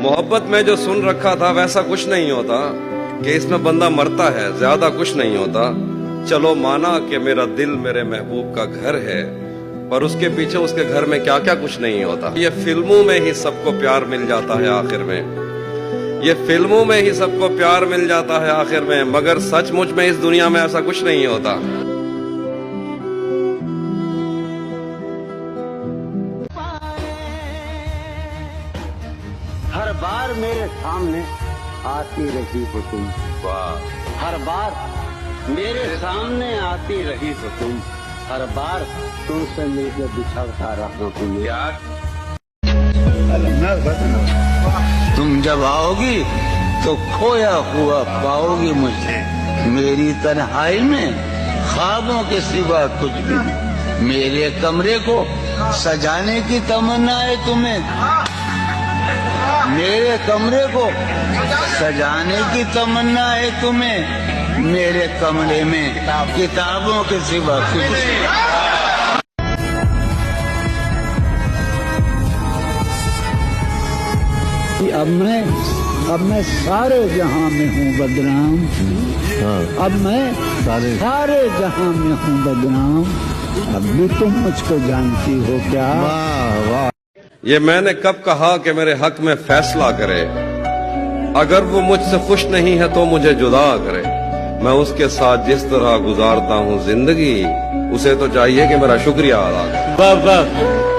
मोहब्बत में जो सुन रखा था वैसा कुछ नहीं होता कि इसमें बंदा मरता है, ज्यादा कुछ नहीं होता। चलो माना कि मेरा दिल मेरे महबूब का घर है, पर उसके पीछे उसके घर में क्या क्या कुछ नहीं होता। ये फिल्मों में ही सबको प्यार मिल जाता है आखिर में, ये फिल्मों में ही सबको प्यार मिल जाता है आखिर में, मगर सचमुच में इस दुनिया में ऐसा कुछ नहीं होता। हर बार मेरे सामने आती रही हो तुम, हर बार मेरे सामने आती रही हो तुम, हर बार तुमसे मिलकर बिछड़ता रहा तुम यार। तुम जब आओगी तो खोया हुआ पाओगी मुझे, मेरी तन्हाई में ख्वाबों के सिवा कुछ भी नहीं। मेरे कमरे को सजाने की तमन्ना है तुम्हें, मेरे कमरे को सजाने की तमन्ना है तुम्हें, मेरे कमरे में किताबों के सिवा कुछ नहीं। अब मैं सारे जहां में हूँ बदनाम, अब मैं सारे जहां में हूँ बदनाम, अब भी तुम मुझको जानती हो क्या? वाह वाह। ये मैंने कब कहा कि मेरे हक में फैसला करे, अगर वो मुझसे खुश नहीं है तो मुझे जुदा करे। मैं उसके साथ जिस तरह गुजारता हूँ जिंदगी, उसे तो चाहिए कि मेरा शुक्रिया अदा करे।